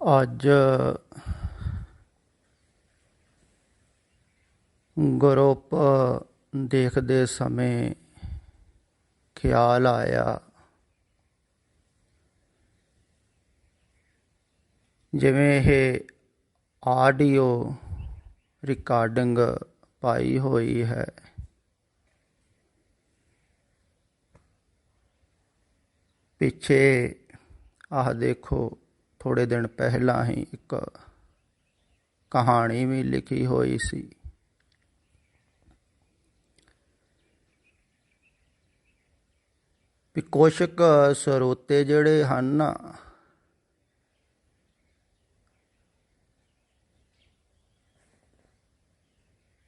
ਅੱਜ ਗਰੁੱਪ ਦੇਖਦੇ ਸਮੇਂ ਖਿਆਲ ਆਇਆ, ਜਿਵੇਂ ਇਹ ਆਡੀਓ ਰਿਕਾਰਡਿੰਗ ਪਾਈ ਹੋਈ ਹੈ। ਪਿੱਛੇ ਆਹ ਦੇਖੋ, ਥੋੜ੍ਹੇ ਦਿਨ ਪਹਿਲਾਂ ਹੀ ਇੱਕ ਕਹਾਣੀ ਵੀ ਲਿਖੀ ਹੋਈ ਸੀ। ਵੀ ਕੁਛ ਕੁ ਸਰੋਤੇ ਜਿਹੜੇ ਹਨ ਨਾ,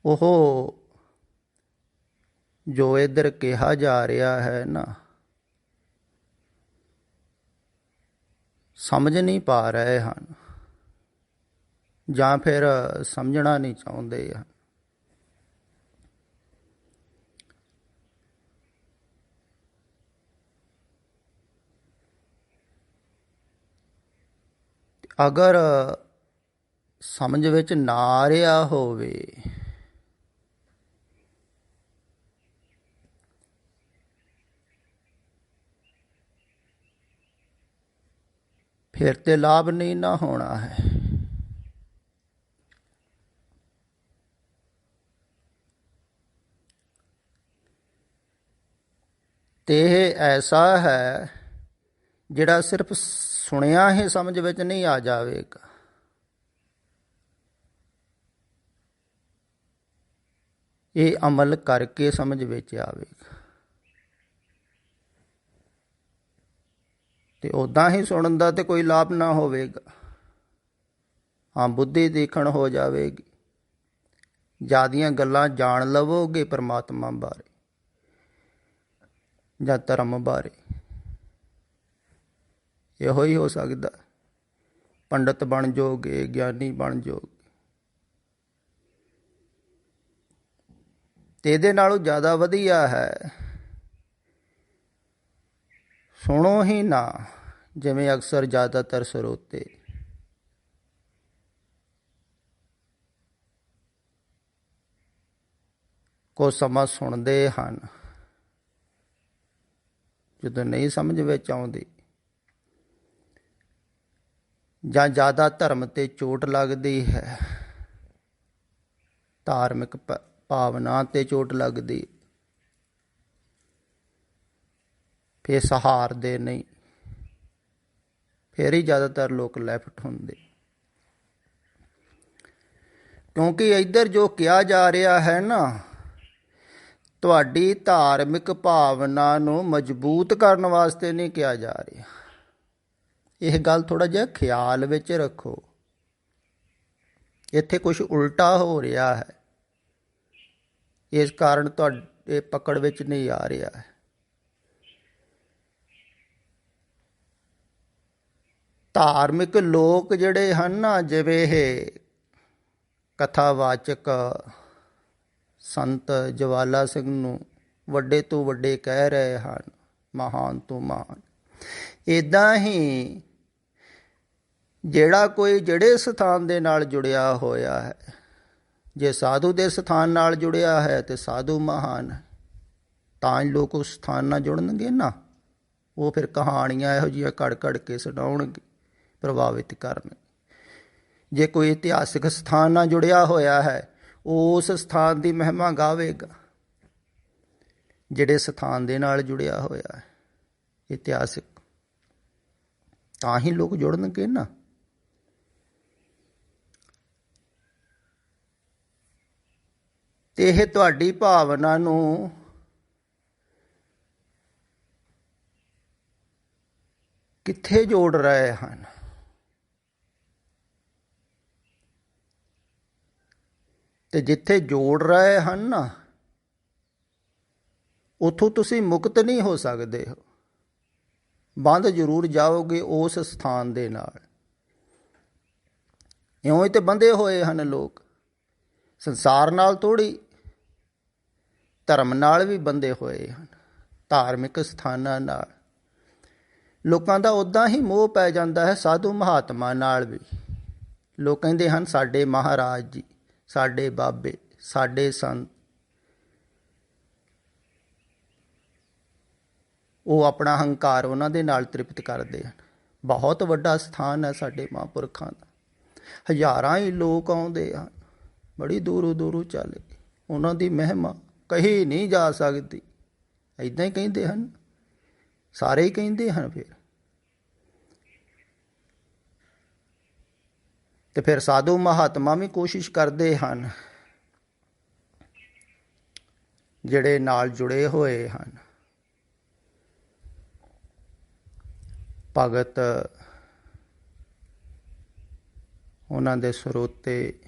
ਉਹ ਜੋ ਇੱਧਰ ਕਿਹਾ ਜਾ ਰਿਹਾ ਹੈ ਨਾ, ਸਮਝ ਨਹੀਂ ਪਾ ਰਹੇ ਹਨ, ਜਾਂ ਫਿਰ ਸਮਝਣਾ ਨਹੀਂ ਚਾਹੁੰਦੇ ਹਨ। ਅਗਰ ਸਮਝ ਵਿੱਚ ਨਾ ਆ ਰਿਹਾ ਹੋਵੇ ਫਿਰ ਤੇ ਲਾਭ ਨਹੀਂ ਨਾ ਹੋਣਾ ਹੈ। ਤੇ ਇਹ ਐਸਾ ਹੈ ਜਿਹੜਾ ਸਿਰਫ ਸੁਣਿਆ ਹੀ ਸਮਝ ਵਿੱਚ ਨਹੀਂ ਆ ਜਾਵੇਗਾ। ਇਹ ਅਮਲ ਕਰਕੇ ਸਮਝ ਵਿੱਚ ਆਵੇਗਾ। ਤੇ ਉੱਦਾਂ ਹੀ ਸੁਣਨ ਦਾ ਤੇ ਕੋਈ ਲਾਭ ਨਾ ਹੋਵੇਗਾ। ਹਾਂ, ਬੁੱਧੀ ਤੀਖਣ ਹੋ ਜਾਵੇਗੀ, ਜ਼ਿਆਦੀਆਂ ਗੱਲਾਂ ਜਾਣ ਲਵੋਗੇ ਪਰਮਾਤਮਾ ਬਾਰੇ ਜਾਂ ਧਰਮ ਬਾਰੇ। ਇਹੋ ਹੀ ਹੋ ਸਕਦਾ, ਪੰਡਤ ਬਣ ਜਾਓਗੇ, ਗਿਆਨੀ ਬਣ ਜਾਓਗੇ। ਤੇ ਇਹਦੇ ਨਾਲੋਂ ਜ਼ਿਆਦਾ ਵਧੀਆ ਹੈ ਸੁਣੋ ਹੀ ਨਾ, ਜਿਵੇਂ ਅਕਸਰ ਜ਼ਿਆਦਾਤਰ ਸਰੋਤੇ ਕੁਝ ਸਮਾਂ ਸੁਣਦੇ ਹਨ, ਜਦੋਂ ਨਹੀਂ ਸਮਝ ਵਿੱਚ ਆਉਂਦੀ ਜਾਂ ਜ਼ਿਆਦਾ ਧਰਮ 'ਤੇ ਚੋਟ ਲੱਗਦੀ ਹੈ, ਧਾਰਮਿਕ ਭਾਵਨਾ 'ਤੇ ਚੋਟ ਲੱਗਦੀ, ਫਿਰ ਸਹਾਰਦੇ ਨਹੀਂ। ਫਿਰ ਹੀ ਜ਼ਿਆਦਾਤਰ ਲੋਕ ਲੈਫਟ ਹੁੰਦੇ, ਕਿਉਂਕਿ ਇੱਧਰ ਜੋ ਕਿਹਾ ਜਾ ਰਿਹਾ ਹੈ ਨਾ, ਤੁਹਾਡੀ ਧਾਰਮਿਕ ਭਾਵਨਾ ਨੂੰ ਮਜ਼ਬੂਤ ਕਰਨ ਵਾਸਤੇ ਨਹੀਂ ਕਿਹਾ ਜਾ ਰਿਹਾ। ਇਹ ਗੱਲ ਥੋੜ੍ਹਾ ਜਿਹਾ ਖਿਆਲ ਵਿੱਚ ਰੱਖੋ। ਇੱਥੇ ਕੁਛ ਉਲਟਾ ਹੋ ਰਿਹਾ ਹੈ, ਇਸ ਕਾਰਨ ਤੁਹਾਡੇ ਪਕੜ ਵਿੱਚ ਨਹੀਂ ਆ ਰਿਹਾ ਹੈ। ਧਾਰਮਿਕ ਲੋਕ ਜਿਹੜੇ ਹਨ ਨਾ, ਜਿਵੇਂ ਇਹ ਕਥਾਵਾਚਕ ਸੰਤ ਜਵਾਲਾ ਸਿੰਘ ਨੂੰ ਵੱਡੇ ਤੋਂ ਵੱਡੇ ਕਹਿ ਰਹੇ ਹਨ, ਮਹਾਨ ਤੋਂ ਮਹਾਨ, ਇੱਦਾਂ ਹੀ ਜਿਹੜਾ ਕੋਈ ਜਿਹੜੇ ਸਥਾਨ ਦੇ ਨਾਲ ਜੁੜਿਆ ਹੋਇਆ ਹੈ, ਜੇ ਸਾਧੂ ਦੇ ਸਥਾਨ ਨਾਲ ਜੁੜਿਆ ਹੈ ਤੇ ਸਾਧੂ ਮਹਾਨ ਹੈ, ਤਾਂ ਹੀ ਲੋਕ ਉਸ ਸਥਾਨ ਨਾਲ ਜੁੜਨਗੇ ਨਾ। ਉਹ ਫਿਰ ਕਹਾਣੀਆਂ ਇਹੋ ਜਿਹੀਆਂ ਘੜ ਘੜ ਕੇ ਸੁਣਾਉਣਗੇ, ਪ੍ਰਭਾਵਿਤ ਕਰਨ। ਜੇ ਕੋਈ ਇਤਿਹਾਸਿਕ ਸਥਾਨ ਨਾਲ ਜੁੜਿਆ ਹੋਇਆ ਹੈ, ਉਸ ਸਥਾਨ ਦੀ ਮਹਿਮਾ ਗਾਵੇਗਾ। ਜਿਹੜੇ ਸਥਾਨ ਦੇ ਨਾਲ ਜੁੜਿਆ ਹੋਇਆ ਹੈ ਇਤਿਹਾਸਿਕ, ਤਾਂ ਹੀ ਲੋਕ ਜੁੜਨਗੇ ਨਾ। ਤੇ ਇਹ ਤੁਹਾਡੀ ਭਾਵਨਾ ਨੂੰ ਕਿੱਥੇ ਜੋੜ ਰਹੇ ਹਨ? ਤੇ ਜਿੱਥੇ ਜੋੜ ਰਹੇ ਹਨ ਨਾ, ਉੱਥੋਂ ਤੁਸੀਂ ਮੁਕਤ ਨਹੀਂ ਹੋ ਸਕਦੇ ਹੋ। ਬੰਧ ਜ਼ਰੂਰ ਜਾਓਗੇ ਉਸ ਸਥਾਨ ਦੇ ਨਾਲ। ਇਉਂ ਹੀ ਤੇ ਬੰਧੇ ਹੋਏ ਹਨ ਲੋਕ, ਸੰਸਾਰ ਨਾਲ ਥੋੜ੍ਹੀ, ਧਰਮ ਨਾਲ ਵੀ ਬੰਧੇ ਹੋਏ ਹਨ, ਧਾਰਮਿਕ ਸਥਾਨਾਂ ਨਾਲ। ਲੋਕਾਂ ਦਾ ਉੱਦਾਂ ਹੀ ਮੋਹ ਪੈ ਜਾਂਦਾ ਹੈ ਸਾਧੂ ਮਹਾਤਮਾ ਨਾਲ ਵੀ। ਲੋਕ ਕਹਿੰਦੇ ਹਨ ਸਾਡੇ ਮਹਾਰਾਜ ਜੀ, ਸਾਡੇ ਬਾਬੇ, ਸਾਡੇ ਸੰਤ। ਉਹ ਆਪਣਾ ਹੰਕਾਰ ਉਹਨਾਂ ਦੇ ਨਾਲ ਤ੍ਰਿਪਤ ਕਰਦੇ ਹਨ। ਬਹੁਤ ਵੱਡਾ ਸਥਾਨ ਹੈ ਸਾਡੇ ਮਹਾਂਪੁਰਖਾਂ ਦਾ। ਹਜ਼ਾਰਾਂ ਹੀ ਲੋਕ ਆਉਂਦੇ ਹਨ, ਬੜੀ ਦੂਰੋਂ ਦੂਰੋਂ ਚੱਲ ਕੇ। ਉਹਨਾਂ ਦੀ ਮਹਿਮਾ ਕਹੀ ਨਹੀਂ ਜਾ ਸਕਦੀ। ਇੱਦਾਂ ਹੀ ਕਹਿੰਦੇ ਹਨ, ਸਾਰੇ ਹੀ ਕਹਿੰਦੇ ਹਨ। ਫਿਰ ਸਾਧੂ ਮਹਾਤਮਾ ਵੀ ਕੋਸ਼ਿਸ਼ ਕਰਦੇ ਹਨ, ਜਿਹੜੇ ਨਾਲ ਜੁੜੇ ਹੋਏ ਹਨ। ਭਗਤ, ਉਹਨਾਂ ਦੇ ਸਰੋਤੇ,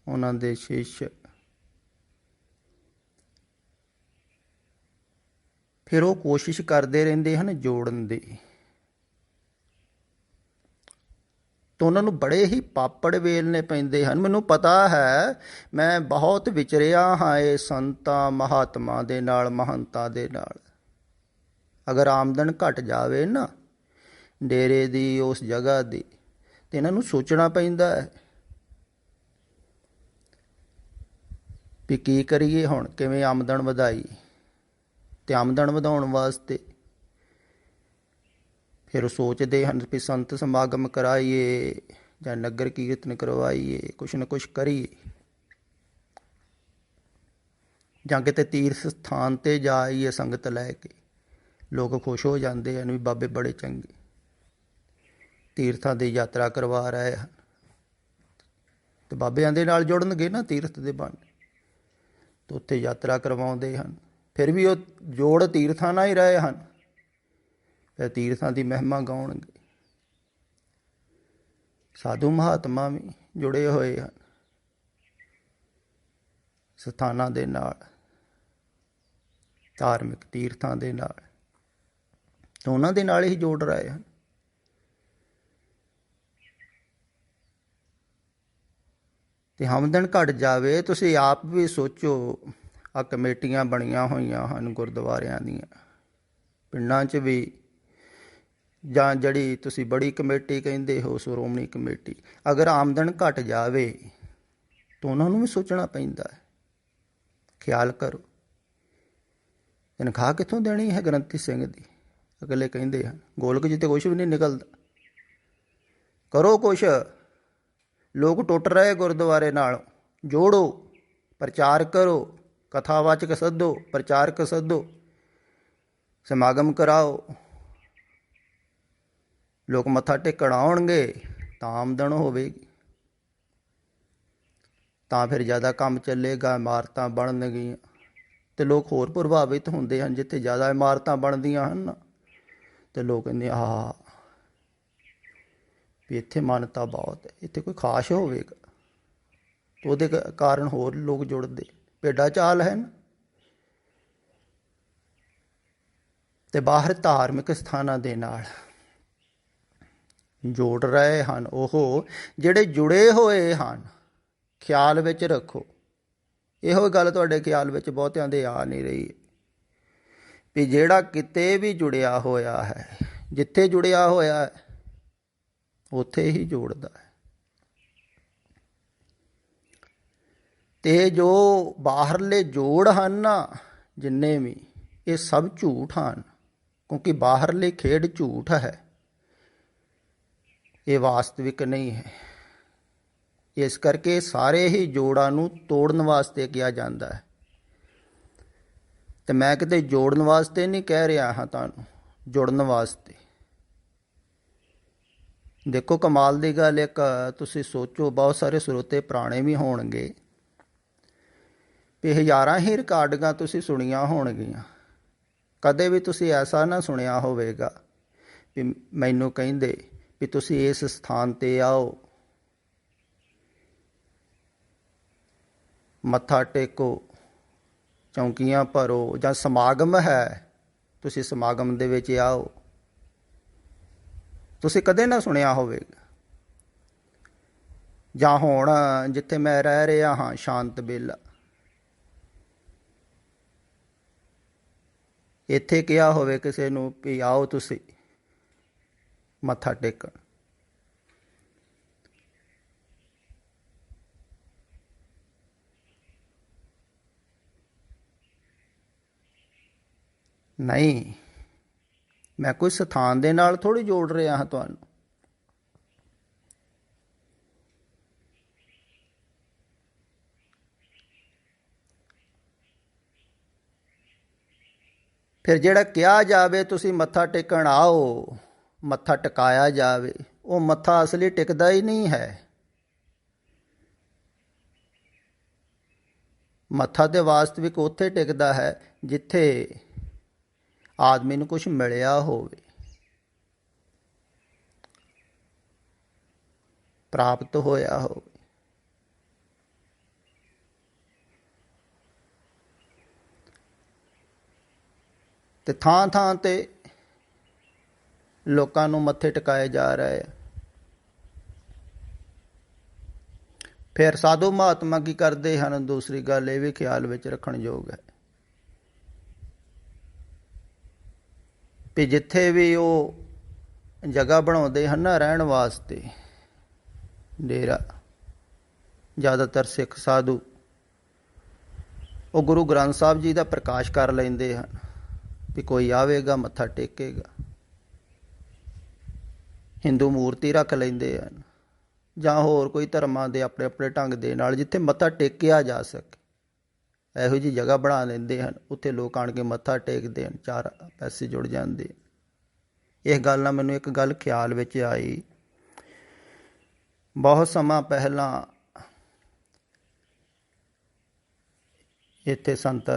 ਉਹਨਾਂ ਦੇ ਸ਼ਿਸ਼, ਫਿਰ ਉਹ ਕੋਸ਼ਿਸ਼ ਕਰਦੇ ਰਹਿੰਦੇ ਹਨ ਜੋੜਨ ਦੀ। ਤਾਂ ਉਹਨਾਂ ਨੂੰ ਬੜੇ ਹੀ ਪਾਪੜ ਵੇਲਣੇ ਪੈਂਦੇ ਹਨ। ਮੈਨੂੰ ਪਤਾ ਹੈ, ਮੈਂ ਬਹੁਤ ਵਿਚਰਿਆ ਹਾਂ ਇਹ ਸੰਤਾਂ ਮਹਾਤਮਾ ਦੇ ਨਾਲ, ਮਹੰਤਾਂ ਦੇ ਨਾਲ। ਅਗਰ ਆਮਦਨ ਘਟ ਜਾਵੇ ਨਾ ਡੇਰੇ ਦੀ, ਉਸ ਜਗ੍ਹਾ ਦੀ, ਤੇ ਇਹਨਾਂ ਨੂੰ ਸੋਚਣਾ ਪੈਂਦਾ ਹੈ ਵੀ ਕੀ ਕਰੀਏ ਹੁਣ, ਕਿਵੇਂ ਆਮਦਨ ਵਧਾਈ। ਤੇ ਆਮਦਨ ਵਧਾਉਣ ਵਾਸਤੇ ਫਿਰ ਸੋਚਦੇ ਹਨ ਵੀ ਸੰਤ ਸਮਾਗਮ ਕਰਾਈਏ ਜਾਂ ਨਗਰ ਕੀਰਤਨ ਕਰਵਾਈਏ, ਕੁਛ ਨਾ ਕੁਛ ਕਰੀਏ, ਜਾਂ ਕਿਤੇ ਤੀਰਥ ਸਥਾਨ 'ਤੇ ਜਾਈਏ ਸੰਗਤ ਲੈ ਕੇ। ਲੋਕ ਖੁਸ਼ ਹੋ ਜਾਂਦੇ ਹਨ ਵੀ ਬਾਬੇ ਬੜੇ ਚੰਗੇ, ਤੀਰਥਾਂ ਦੀ ਯਾਤਰਾ ਕਰਵਾ ਰਹੇ ਹਨ। ਅਤੇ ਬਾਬਿਆਂ ਦੇ ਨਾਲ ਜੁੜਨਗੇ ਨਾ ਤੀਰਥ ਦੇ ਬਹਾਨੇ, ਤਾਂ ਉੱਥੇ ਯਾਤਰਾ ਕਰਵਾਉਂਦੇ ਹਨ। ਫਿਰ ਵੀ ਉਹ ਜੋੜ ਤੀਰਥਾਂ ਨਾਲ ਹੀ ਰਹੇ ਹਨ, ਫਿਰ ਤੀਰਥਾਂ ਦੀ ਮਹਿਮਾ ਗਾਉਣਗੇ। ਸਾਧੂ ਮਹਾਤਮਾ ਵੀ ਜੁੜੇ ਹੋਏ ਹਨ ਸਥਾਨਾਂ ਦੇ ਨਾਲ, ਧਾਰਮਿਕ ਤੀਰਥਾਂ ਦੇ ਨਾਲ, ਤਾਂ ਉਹਨਾਂ ਦੇ ਨਾਲ ਹੀ ਜੋੜ ਰਹੇ ਹਨ। ਤੇ ਆਮਦਨ ਘਟ ਜਾਵੇ, ਤੁਸੀਂ ਆਪ ਵੀ ਸੋਚੋ। ਆ ਕਮੇਟੀਆਂ ਬਣੀਆਂ ਹੋਈਆਂ ਹਨ ਗੁਰਦੁਆਰਿਆਂ ਦੀਆਂ, ਪਿੰਡਾਂ 'ਚ ਵੀ, ਜਾਂ ਜਿਹੜੀ ਤੁਸੀਂ ਬੜੀ ਕਮੇਟੀ ਕਹਿੰਦੇ ਹੋ, ਸ਼੍ਰੋਮਣੀ ਕਮੇਟੀ। ਅਗਰ ਆਮਦਨ ਘਟ ਜਾਵੇ ਤਾਂ ਉਹਨਾਂ ਨੂੰ ਵੀ ਸੋਚਣਾ ਪੈਂਦਾ ਹੈ। ਖਿਆਲ ਕਰੋ, ਤਨਖਾਹ ਕਿੱਥੋਂ ਦੇਣੀ ਹੈ ਗ੍ਰੰਥੀ ਸਿੰਘ ਦੀ। ਅਗਲੇ ਕਹਿੰਦੇ ਹਨ ਗੋਲਕ 'ਚ ਤਾਂ ਕੁਛ ਵੀ ਨਹੀਂ ਨਿਕਲਦਾ, ਕਰੋ ਕੁਛ। ਲੋਕ ਟੁੱਟ ਰਹੇ ਗੁਰਦੁਆਰੇ ਨਾਲ, ਜੋੜੋ, ਪ੍ਰਚਾਰ ਕਰੋ, ਕਥਾਵਾਚਕ ਸੱਦੋ, ਪ੍ਰਚਾਰਕ ਸੱਦੋ, ਸਮਾਗਮ ਕਰਾਓ। ਲੋਕ ਮੱਥਾ ਟੇਕਣ ਆਉਣਗੇ ਤਾਂ ਆਮਦਨ ਹੋਵੇਗੀ, ਤਾਂ ਫਿਰ ਜ਼ਿਆਦਾ ਕੰਮ ਚੱਲੇਗਾ, ਇਮਾਰਤਾਂ ਬਣਨਗੀਆਂ। ਅਤੇ ਲੋਕ ਹੋਰ ਪ੍ਰਭਾਵਿਤ ਹੁੰਦੇ ਹਨ। ਜਿੱਥੇ ਜ਼ਿਆਦਾ ਇਮਾਰਤਾਂ ਬਣਦੀਆਂ ਹਨ ਨਾ, ਅਤੇ ਲੋਕ ਕਹਿੰਦੇ ਆਹ ਵੀ ਇੱਥੇ ਮਾਨਤਾ ਬਹੁਤ ਹੈ, ਇੱਥੇ ਕੋਈ ਖਾਸ ਹੋਵੇਗਾ, ਤਾਂ ਉਹਦੇ ਕਾਰਨ ਹੋਰ ਲੋਕ ਜੁੜਦੇ। ਭੇਡਾ ਚਾਲ ਹੈ ਨਾ। ਅਤੇ ਬਾਹਰ ਧਾਰਮਿਕ ਸਥਾਨਾਂ ਦੇ ਨਾਲ ਜੋੜ ਰਹੇ ਹਨ ਉਹ ਜਿਹੜੇ ਜੁੜੇ ਹੋਏ ਹਨ। ਖਿਆਲ ਵਿੱਚ ਰੱਖੋ, ਇਹੋ ਗੱਲ ਤੁਹਾਡੇ ਖਿਆਲ ਵਿੱਚ ਬਹੁਤਿਆਂ ਦੇ ਆ ਨਹੀਂ ਰਹੀ ਵੀ ਜਿਹੜਾ ਕਿਤੇ ਵੀ ਜੁੜਿਆ ਹੋਇਆ ਹੈ, ਜਿੱਥੇ ਜੁੜਿਆ ਹੋਇਆ ਹੈ ਉੱਥੇ ਹੀ ਜੋੜਦਾ ਹੈ। ਅਤੇ ਜੋ ਬਾਹਰਲੇ ਜੋੜ ਹਨ ਨਾ, ਜਿੰਨੇ ਵੀ, ਇਹ ਸਭ ਝੂਠ ਹਨ। ਕਿਉਂਕਿ ਬਾਹਰਲੀ ਖੇਡ ਝੂਠ ਹੈ, ਇਹ ਵਾਸਤਵਿਕ ਨਹੀਂ ਹੈ। ਇਸ ਕਰਕੇ ਸਾਰੇ ਹੀ ਜੋੜਾਂ ਨੂੰ ਤੋੜਨ ਵਾਸਤੇ ਕਿਹਾ ਜਾਂਦਾ ਹੈ। ਅਤੇ ਮੈਂ ਕਿਤੇ ਜੋੜਨ ਵਾਸਤੇ ਨਹੀਂ ਕਹਿ ਰਿਹਾ ਹਾਂ ਤੁਹਾਨੂੰ, ਜੁੜਨ ਵਾਸਤੇ। ਦੇਖੋ ਕਮਾਲ ਦੀ ਗੱਲ, ਇੱਕ ਤੁਸੀਂ ਸੋਚੋ, ਬਹੁਤ ਸਾਰੇ ਸਰੋਤੇ ਪੁਰਾਣੇ ਵੀ ਹੋਣਗੇ ਵੀ ਹਜ਼ਾਰਾਂ ਹੀ ਰਿਕਾਰਡਿੰਗਾਂ ਤੁਸੀਂ ਸੁਣੀਆਂ ਹੋਣਗੀਆਂ। ਕਦੇ ਵੀ ਤੁਸੀਂ ਐਸਾ ਨਾ ਸੁਣਿਆ ਹੋਵੇਗਾ ਵੀ ਮੈਨੂੰ ਕਹਿੰਦੇ ਵੀ ਤੁਸੀਂ ਇਸ ਸਥਾਨ 'ਤੇ ਆਓ, ਮੱਥਾ ਟੇਕੋ, ਚੌਂਕੀਆਂ ਭਰੋ, ਜਾਂ ਸਮਾਗਮ ਹੈ ਤੁਸੀਂ ਸਮਾਗਮ ਦੇ ਵਿੱਚ ਆਓ। ਤੁਸੀਂ ਕਦੇ ਨਾ ਸੁਣਿਆ ਹੋਵੇਗਾ। ਜਾਂ ਹੁਣ ਜਿੱਥੇ ਮੈਂ ਰਹਿ ਰਿਹਾ ਹਾਂ, ਸ਼ਾਂਤ ਬੇਲਾ, ਇੱਥੇ ਕਿਹਾ ਹੋਵੇ ਕਿਸੇ ਨੂੰ ਵੀ ਆਓ ਤੁਸੀਂ ਮੱਥਾ ਟੇਕਣ। ਨਹੀਂ, ਮੈਂ ਕੋਈ ਸਥਾਨ ਦੇ ਨਾਲ ਥੋੜ੍ਹੀ ਜੋੜ ਰਿਹਾ ਹਾਂ ਤੁਹਾਨੂੰ। ਫਿਰ ਜਿਹੜਾ ਕਿਹਾ ਜਾਵੇ ਤੁਸੀਂ ਮੱਥਾ ਟੇਕਣ ਆਓ, ਮੱਥਾ ਟਿਕਾਇਆ ਜਾਵੇ, ਉਹ ਮੱਥਾ ਅਸਲੀ ਟਿਕਦਾ ਹੀ ਨਹੀਂ ਹੈ। ਮੱਥਾ ਤੇ ਵਾਸਤਵਿਕ ਉੱਥੇ ਟਿਕਦਾ ਹੈ ਜਿੱਥੇ ਆਦਮੀ ਨੂੰ ਕੁਛ ਮਿਲਿਆ ਹੋਵੇ, ਪ੍ਰਾਪਤ ਹੋਇਆ ਹੋਵੇ। ਤੇ ਥਾਂ ਥਾਂ ਤੇ ਲੋਕਾਂ ਨੂੰ ਮੱਥੇ ਟਿਕਾਏ ਜਾ ਰਹੇ ਆ। ਫਿਰ ਸਾਧੂ ਮਹਾਤਮਾ ਕੀ ਕਰਦੇ ਹਨ? ਦੂਸਰੀ ਗੱਲ ਇਹ ਵੀ ਖਿਆਲ ਵਿੱਚ ਰੱਖਣ ਯੋਗ ਹੈ ਵੀ ਜਿੱਥੇ ਵੀ ਉਹ ਜਗ੍ਹਾ ਬਣਾਉਂਦੇ ਹਨ ਨਾ ਰਹਿਣ ਵਾਸਤੇ, ਡੇਰਾ, ਜ਼ਿਆਦਾਤਰ ਸਿੱਖ ਸਾਧੂ ਉਹ ਗੁਰੂ ਗ੍ਰੰਥ ਸਾਹਿਬ ਜੀ ਦਾ ਪ੍ਰਕਾਸ਼ ਕਰ ਲੈਂਦੇ ਹਨ ਵੀ ਕੋਈ ਆਵੇਗਾ ਮੱਥਾ ਟੇਕੇਗਾ। ਹਿੰਦੂ ਮੂਰਤੀ ਰੱਖ ਲੈਂਦੇ ਹਨ ਜਾਂ ਹੋਰ ਕੋਈ ਧਰਮਾਂ ਦੇ ਆਪਣੇ ਆਪਣੇ ਢੰਗ ਦੇ ਨਾਲ ਜਿੱਥੇ ਮੱਥਾ ਟੇਕਿਆ ਜਾ ਸਕੇ, ਇਹੋ ਜਿਹੀ ਜਗ੍ਹਾ ਬਣਾ ਲੈਂਦੇ ਹਨ। ਉੱਥੇ ਲੋਕ ਆਣ ਕੇ ਮੱਥਾ ਟੇਕਦੇ ਹਨ, ਚਾਰ ਪੈਸੇ ਜੁੜ ਜਾਂਦੇ। ਇਸ ਗੱਲ ਨਾਲ ਮੈਨੂੰ ਇੱਕ ਗੱਲ ਖਿਆਲ ਵਿੱਚ ਆਈ। ਬਹੁਤ ਸਮਾਂ ਪਹਿਲਾਂ ਇੱਥੇ ਸੰਤ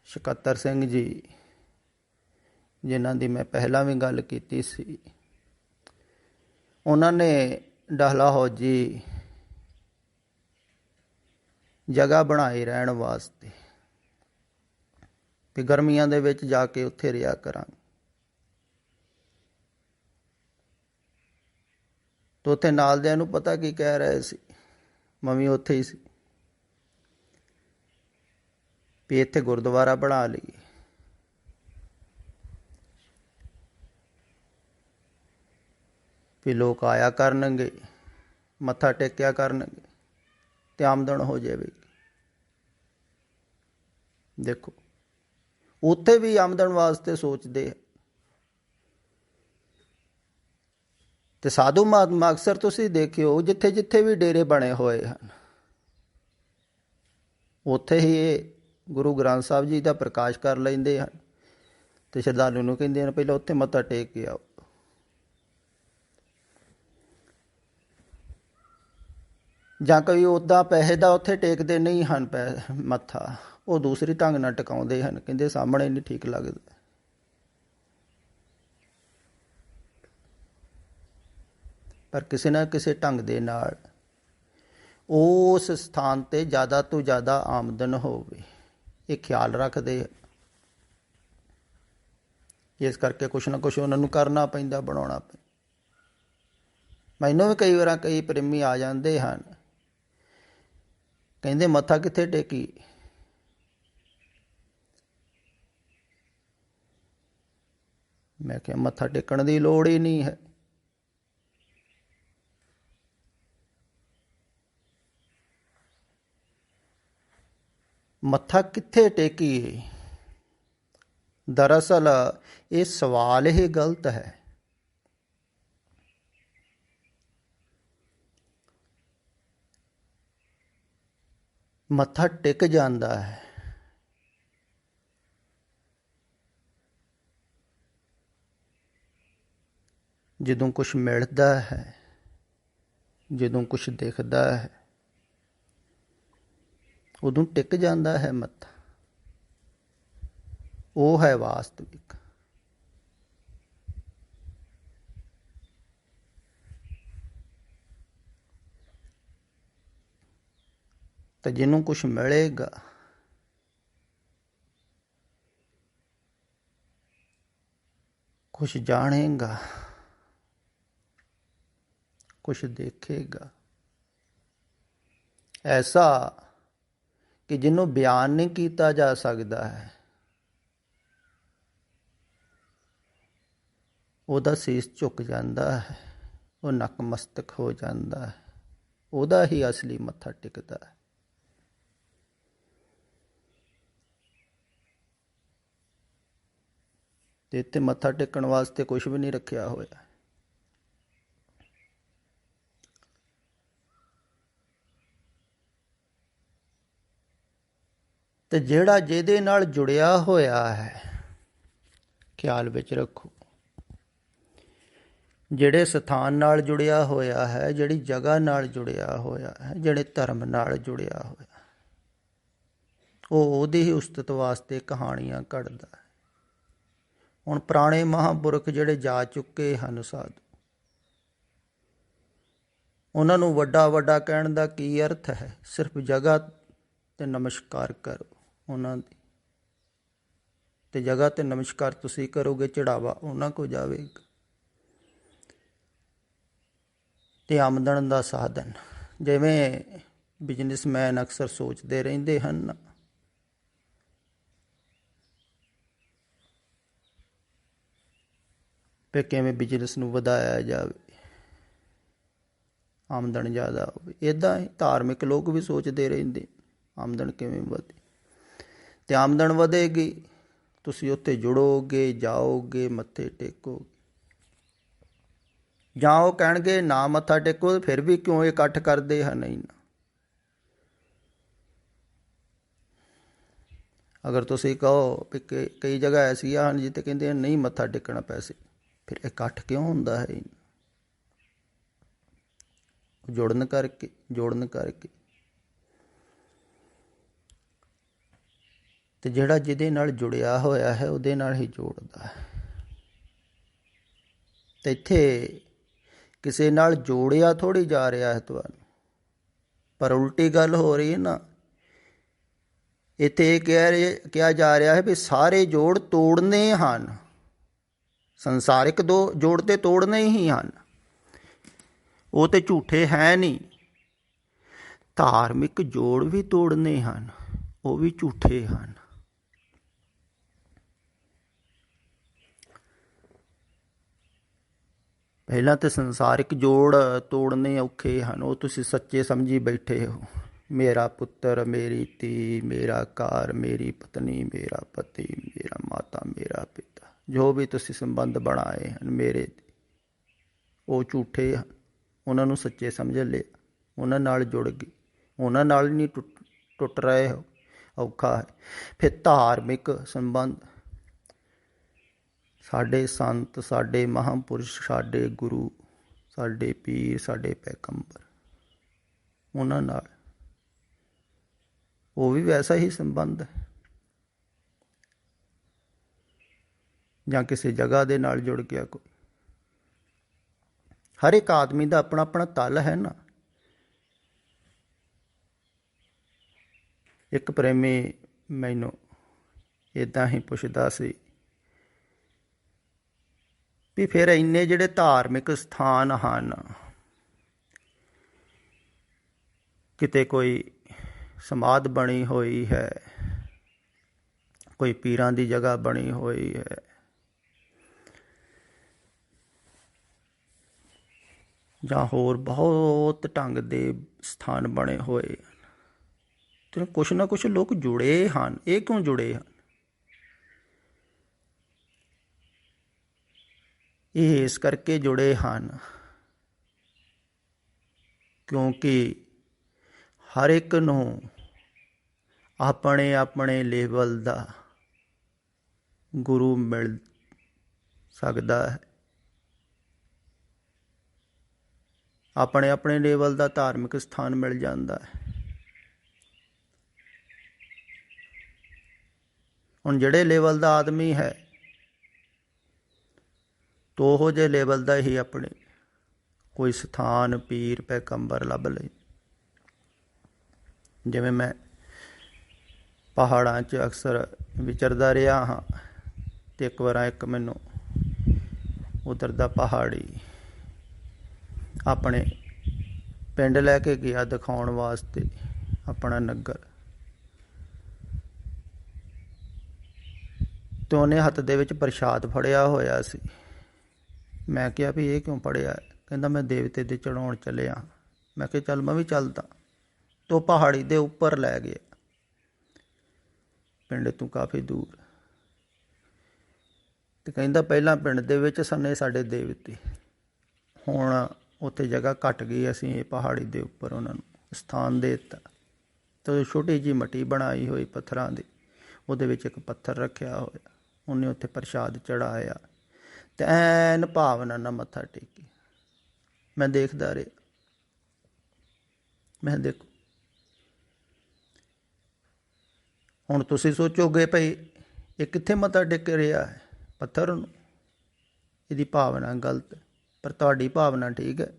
ਸਕੱਤਰ ਸਿੰਘ ਜੀ, ਜਿਨ੍ਹਾਂ ਦੀ ਮੈਂ ਪਹਿਲਾਂ ਵੀ ਗੱਲ ਕੀਤੀ ਸੀ, ਉਹਨਾਂ ਨੇ ਡਲਹੌਜੀ ਜਗ੍ਹਾ ਬਣਾਈ ਰਹਿਣ ਵਾਸਤੇ ਵੀ ਗਰਮੀਆਂ ਦੇ ਵਿੱਚ ਜਾ ਕੇ ਉੱਥੇ ਰਿਹਾ ਕਰਾਂਗੇ। ਤੇ ਉੱਥੇ ਨਾਲ ਦਿਆਂ ਨੂੰ ਪਤਾ ਕੀ ਕਹਿ ਰਹੇ ਸੀ, ਮੈਂ ਵੀ ਉੱਥੇ ਹੀ ਸੀ, ਵੀ ਇੱਥੇ ਗੁਰਦੁਆਰਾ ਬਣਾ ਲਈਏ। ਵੀ ਲੋਕ ਆਇਆ ਕਰਨਗੇ, ਮੱਥਾ ਟੇਕਿਆ ਕਰਨਗੇ ਤੇ ਆਮਦਨ ਹੋ ਜਾਵੇਗੀ। ਦੇਖੋ ਉੱਥੇ ਵੀ ਆਮਦਨ ਵਾਸਤੇ ਸੋਚਦੇ ਆ। ਤੇ ਸਾਧੂ ਮਹਾਤਮਾ ਅਕਸਰ ਤੁਸੀਂ ਦੇਖਿਓ ਜਿੱਥੇ ਜਿੱਥੇ ਵੀ ਡੇਰੇ ਬਣੇ ਹੋਏ ਹਨ, ਉੱਥੇ ਹੀ ਇਹ ਗੁਰੂ ਗ੍ਰੰਥ ਸਾਹਿਬ ਜੀ ਦਾ ਪ੍ਰਕਾਸ਼ ਕਰ ਲੈਂਦੇ ਹਨ ਤੇ ਸ਼ਰਧਾਲੂ ਨੂੰ ਕਹਿੰਦੇ ਹਨ ਪਹਿਲਾਂ ਉੱਥੇ ਮੱਥਾ ਟੇਕ ਕੇ ਆਓ। ਜਾਂ ਕੋਈ ਉੱਦਾਂ ਪੈਸੇ ਦਾ ਉੱਥੇ ਟੇਕਦੇ ਨਹੀਂ ਹਨ ਮੱਥਾ, ਉਹ ਦੂਸਰੀ ਢੰਗ ਨਾਲ ਟਿਕਾਉਂਦੇ ਹਨ, ਕਹਿੰਦੇ ਸਾਹਮਣੇ ਨਹੀਂ ਠੀਕ ਲੱਗਦਾ। ਪਰ ਕਿਸੇ ਨਾ ਕਿਸੇ ਢੰਗ ਦੇ ਨਾਲ ਉਸ ਸਥਾਨ 'ਤੇ ਜ਼ਿਆਦਾ ਤੋਂ ਜ਼ਿਆਦਾ ਆਮਦਨ ਹੋਵੇ, ਇਹ ਖਿਆਲ ਰੱਖਦੇ। ਇਸ ਕਰਕੇ ਕੁਛ ਨਾ ਕੁਛ ਉਹਨਾਂ ਨੂੰ ਕਰਨਾ ਪੈਂਦਾ, ਬਣਾਉਣਾ ਪੈਂਦਾ। ਮੈਨੂੰ ਵੀ ਕਈ ਵਾਰ ਕਈ ਪ੍ਰੇਮੀ ਆ ਜਾਂਦੇ ਹਨ, ਕਹਿੰਦੇ ਮੱਥਾ ਕਿੱਥੇ ਟੇਕੀ। ਮੈਂ ਕਿਹਾ ਮੱਥਾ ਟੇਕਣ ਦੀ ਲੋੜ ਹੀ ਨਹੀਂ ਹੈ। ਮੱਥਾ ਕਿੱਥੇ ਟੇਕੀਏ? ਦਰਅਸਲ ਇਹ ਸਵਾਲ ਹੀ ਗਲਤ ਹੈ। ਮੱਥਾ ਟਿਕ ਜਾਂਦਾ ਹੈ ਜਦੋਂ ਕੁਛ ਮਿਲਦਾ ਹੈ, ਜਦੋਂ ਕੁਛ ਦਿਖਦਾ ਹੈ, ਉਦੋਂ ਟਿਕ ਜਾਂਦਾ ਹੈ ਮੱਥਾ। ਉਹ ਹੈ ਵਾਸਤਵਿਕ। ਤੇ ਜਿਹਨੂੰ ਕੁਛ ਮਿਲੇਗਾ, ਕੁਛ ਜਾਣੇਗਾ, ਕੁਛ ਦੇਖੇਗਾ, ਐਸਾ ਕਿ ਜਿਹਨੂੰ ਬਿਆਨ ਨਹੀਂ ਕੀਤਾ ਜਾ ਸਕਦਾ ਹੈ। ਉਹਦਾ ਸੀਸ ਝੁਕ ਜਾਂਦਾ ਹੈ, ਉਹ ਨਕਮਸਤਕ ਹੋ ਜਾਂਦਾ ਹੈ, ਉਹਦਾ ਹੀ ਅਸਲੀ ਮੱਥਾ ਟਿਕਦਾ ਹੈ। ਤੇ ਇੱਥੇ ਮੱਥਾ ਟੇਕਣ ਵਾਸਤੇ ਕੁਛ ਵੀ ਨਹੀਂ ਰੱਖਿਆ ਹੋਇਆ। ਤੇ ਜਿਹੜਾ ਜਿਹਦੇ ਨਾਲ ਜੁੜਿਆ ਹੋਇਆ ਹੈ, ਖਿਆਲ ਵਿੱਚ ਰੱਖੋ, ਜਿਹੜੇ ਸਥਾਨ ਨਾਲ ਜੁੜਿਆ ਹੋਇਆ ਹੈ, ਜਿਹੜੀ ਜਗ੍ਹਾ ਨਾਲ ਜੁੜਿਆ ਹੋਇਆ ਹੈ, ਜਿਹੜੇ ਧਰਮ ਨਾਲ ਜੁੜਿਆ ਹੋਇਆ, ਉਹ ਉਹਦੀ ਹੀ ਉਸਤਤ ਵਾਸਤੇ ਕਹਾਣੀਆਂ ਘੜਦਾ ਹੈ। ਹੁਣ ਪੁਰਾਣੇ ਮਹਾਂਪੁਰਖ ਜਿਹੜੇ ਜਾ ਚੁੱਕੇ ਹਨ ਸਾਧੂ, ਉਹਨਾਂ ਨੂੰ ਵੱਡਾ ਵੱਡਾ ਕਹਿਣ ਦਾ ਕੀ ਅਰਥ ਹੈ? ਸਿਰਫ ਜਗ੍ਹਾ 'ਤੇ ਨਮਸਕਾਰ ਕਰੋ ਉਹਨਾਂ ਦੀ, ਅਤੇ ਜਗ੍ਹਾ 'ਤੇ ਨਮਸਕਾਰ ਤੁਸੀਂ ਕਰੋਗੇ, ਚੜਾਵਾ ਉਹਨਾਂ ਕੋਲ ਜਾਵੇਗਾ। ਅਤੇ ਆਮਦਨ ਦਾ ਸਾਧਨ, ਜਿਵੇਂ ਬਿਜਨਸਮੈਨ ਅਕਸਰ ਸੋਚਦੇ ਰਹਿੰਦੇ ਹਨ, ਵੀ ਕਿਵੇਂ ਬਿਜਨਸ ਨੂੰ ਵਧਾਇਆ ਜਾਵੇ, ਆਮਦਨ ਜ਼ਿਆਦਾ ਹੋਵੇ। ਇੱਦਾਂ ਹੀ ਧਾਰਮਿਕ ਲੋਕ ਵੀ ਸੋਚਦੇ ਰਹਿੰਦੇ, ਆਮਦਨ ਕਿਵੇਂ ਵਧੇ। ਅਤੇ ਆਮਦਨ ਵਧੇਗੀ, ਤੁਸੀਂ ਉੱਥੇ ਜੁੜੋਗੇ, ਜਾਓਗੇ, ਮੱਥੇ ਟੇਕੋਗੇ। ਜਾਂ ਉਹ ਕਹਿਣਗੇ ਨਾ ਮੱਥਾ ਟੇਕੋ, ਫਿਰ ਵੀ ਕਿਉਂ ਇਕੱਠ ਕਰਦੇ ਹਨ ਇੰਨਾ। ਅਗਰ ਤੁਸੀਂ ਕਹੋ ਵੀ ਕਈ ਜਗ੍ਹਾ ਐਸੀਆਂ ਹਨ ਜਿੱਥੇ ਕਹਿੰਦੇ ਨਹੀਂ ਮੱਥਾ ਟੇਕਣਾ ਪੈਸੇ, ਫਿਰ ਇਕੱਠ ਕਿਉਂ ਹੁੰਦਾ ਹੈ? ਜੁੜਨ ਕਰਕੇ। ਤੇ ਜਿਹੜਾ ਜਿਹਦੇ ਨਾਲ ਜੁੜਿਆ ਹੋਇਆ ਹੈ ਉਹਦੇ ਨਾਲ ਹੀ ਜੋੜਦਾ ਹੈ। ਤੇ ਇੱਥੇ ਕਿਸੇ ਨਾਲ ਜੋੜਿਆ ਥੋੜ੍ਹੀ ਜਾ ਰਿਹਾ ਹੈ ਤੁਹਾਨੂੰ, ਪਰ ਉਲਟੀ ਗੱਲ ਹੋ ਰਹੀ ਹੈ ਨਾ। ਇੱਥੇ ਇਹ ਕਿਹਾ ਜਾ ਰਿਹਾ ਹੈ ਵੀ ਸਾਰੇ ਜੋੜ ਤੋੜਨੇ ਹਨ। ਸੰਸਾਰਿਕ ਜੋੜ ਤੇ ਤੋੜਨੇ ਹੀ ਹਨ, ਉਹ ਤੇ ਝੂਠੇ ਹੈ ਨਹੀਂ। ਧਾਰਮਿਕ ਜੋੜ ਵੀ ਤੋੜਨੇ ਹਨ, ਉਹ ਵੀ ਝੂਠੇ ਹਨ। ਪਹਿਲਾਂ ਤਾਂ ਸੰਸਾਰਿਕ ਜੋੜ ਤੋੜਨੇ ਔਖੇ ਹਨ, ਉਹ ਤੁਸੀਂ ਸੱਚੇ ਸਮਝੀ ਬੈਠੇ ਹੋ। ਮੇਰਾ ਪੁੱਤਰ, ਮੇਰੀ ਧੀ, ਮੇਰਾ ਘਰ, ਮੇਰੀ ਪਤਨੀ, ਮੇਰਾ ਪਤੀ, ਮੇਰਾ ਮਾਤਾ, ਮੇਰਾ ਪਿਤਾ, ਜੋ ਵੀ ਤੁਸੀਂ ਸੰਬੰਧ ਬਣਾਏ ਹਨ ਮੇਰੇ, ਉਹ ਝੂਠੇ ਹਨ। ਉਹਨਾਂ ਨੂੰ ਸੱਚੇ ਸਮਝ ਲਿਆ, ਉਹਨਾਂ ਨਾਲ ਜੁੜ ਗਏ, ਉਹਨਾਂ ਨਾਲ ਨਹੀਂ ਟੁੱਟ ਰਹੇ ਹੋ, ਔਖਾ ਹੈ। ਫਿਰ ਧਾਰਮਿਕ ਸੰਬੰਧ, ਸਾਡੇ ਸੰਤ, ਸਾਡੇ ਮਹਾਂਪੁਰਸ਼, ਸਾਡੇ ਗੁਰੂ, ਸਾਡੇ ਪੀਰ, ਸਾਡੇ ਪੈਗੰਬਰ, ਉਹਨਾਂ ਨਾਲ ਉਹ ਵੀ ਵੈਸਾ ਹੀ ਸੰਬੰਧ ਹੈ। ਜਾਂ ਕਿਸੇ ਜਗ੍ਹਾ ਦੇ ਨਾਲ ਜੁੜ ਗਿਆ ਕੋਈ। ਹਰ ਇੱਕ ਆਦਮੀ ਦਾ ਆਪਣਾ ਆਪਣਾ ਤਲ ਹੈ ਨਾ। ਇੱਕ ਪ੍ਰੇਮੀ ਮੈਨੂੰ ਇੱਦਾਂ ਹੀ ਪੁੱਛਦਾ ਸੀ ਵੀ ਫਿਰ ਇੰਨੇ ਜਿਹੜੇ ਧਾਰਮਿਕ ਸਥਾਨ ਹਨ, ਕਿਤੇ ਕੋਈ ਸਮਾਧ ਬਣੀ ਹੋਈ ਹੈ, ਕੋਈ ਪੀਰਾਂ ਦੀ ਜਗ੍ਹਾ ਬਣੀ ਹੋਈ ਹੈ, ਜਾਂ ਹੋਰ ਬਹੁਤ ਢੰਗ ਦੇ ਸਥਾਨ ਬਣੇ ਹੋਏ, ਤੇ ਕੁਛ ਨਾ ਕੁਛ ਲੋਕ ਜੁੜੇ ਹਨ। ਇਹ ਕਿਉਂ ਜੁੜੇ ਹਨ? ਇਹ ਇਸ ਕਰਕੇ ਜੁੜੇ ਹਨ ਕਿਉਂਕਿ ਹਰ ਇੱਕ ਨੂੰ ਆਪਣੇ ਆਪਣੇ ਲੈਵਲ ਦਾ ਗੁਰੂ ਮਿਲ ਸਕਦਾ ਹੈ, ਆਪਣੇ ਆਪਣੇ ਲੈਵਲ ਦਾ ਧਾਰਮਿਕ ਸਥਾਨ ਮਿਲ ਜਾਂਦਾ ਹੈ। ਹੁਣ ਜਿਹੜੇ ਲੈਵਲ ਦਾ ਆਦਮੀ ਹੈ, ਤੋ ਉਹੋ ਜਿਹੇ ਲੈਵਲ ਦਾ ਹੀ ਆਪਣੇ ਕੋਈ ਸਥਾਨ, ਪੀਰ, ਪੈਗੰਬਰ ਲੱਭ ਲਏ। ਜਿਵੇਂ ਮੈਂ ਪਹਾੜਾਂ 'ਚ ਅਕਸਰ ਵਿਚਰਦਾ ਰਿਹਾ ਹਾਂ, ਅਤੇ ਇੱਕ ਵਾਰ ਇੱਕ ਮੈਨੂੰ ਉੱਧਰ ਦਾ ਪਹਾੜੀ ਆਪਣੇ ਪਿੰਡ ਲੈ ਕੇ ਗਿਆ ਦਿਖਾਉਣ ਵਾਸਤੇ ਆਪਣਾ ਨਗਰ, ਅਤੇ ਉਹਨੇ ਹੱਥ ਦੇ ਵਿੱਚ ਪ੍ਰਸ਼ਾਦ ਫੜਿਆ ਹੋਇਆ ਸੀ। ਮੈਂ ਕਿਹਾ ਵੀ ਇਹ ਕਿਉਂ ਪੜ੍ਹਿਆ? ਕਹਿੰਦਾ ਮੈਂ ਦੇਵਤੇ ਦੇ ਚੜਾਉਣ ਚੱਲਿਆ। ਮੈਂ ਕਿਹਾ ਚੱਲ ਮੈਂ ਵੀ ਚੱਲਦਾ। ਤੋ ਪਹਾੜੀ ਦੇ ਉੱਪਰ ਲੈ ਗਿਆ, ਪਿੰਡ ਤੋਂ ਕਾਫੀ ਦੂਰ। ਤੇ ਕਹਿੰਦਾ ਪਹਿਲਾਂ ਪਿੰਡ ਦੇ ਵਿੱਚ ਸਨੇ ਸਾਡੇ ਦੇਵਤੇ, ਹੁਣ ਉੱਥੇ ਜਗ੍ਹਾ ਘੱਟ ਗਈ, ਅਸੀਂ ਇਹ ਪਹਾੜੀ ਦੇ ਉੱਪਰ ਉਹਨਾਂ ਨੂੰ ਸਥਾਨ ਦੇ ਦਿੱਤਾ। ਤੇ ਛੋਟੀ ਜਿਹੀ ਮੱਟੀ ਬਣਾਈ ਹੋਈ ਪੱਥਰਾਂ ਦੀ, ਉਹਦੇ ਵਿੱਚ ਇੱਕ ਪੱਥਰ ਰੱਖਿਆ ਹੋਇਆ, ਉਹਨੇ ਉੱਥੇ ਪ੍ਰਸ਼ਾਦ ਚੜਾਇਆ ਤੇ ਐਨ ਭਾਵਨਾ ਨਾਲ ਮੱਥਾ ਟੇਕੀ। ਮੈਂ ਦੇਖਦਾ ਰਿਹਾ। ਮੈਂ ਦੇਖੋ, ਹੁਣ ਤੁਸੀਂ ਸੋਚੋਗੇ ਭਈ ਇਹ ਕਿੱਥੇ ਮੱਥਾ ਟੇਕ ਰਿਹਾ ਹੈ? ਪੱਥਰ ਨੂੰ। ਇਹਦੀ ਭਾਵਨਾ ਗਲਤ, ਪਰ ਤੁਹਾਡੀ ਭਾਵਨਾ ਠੀਕ ਹੈ।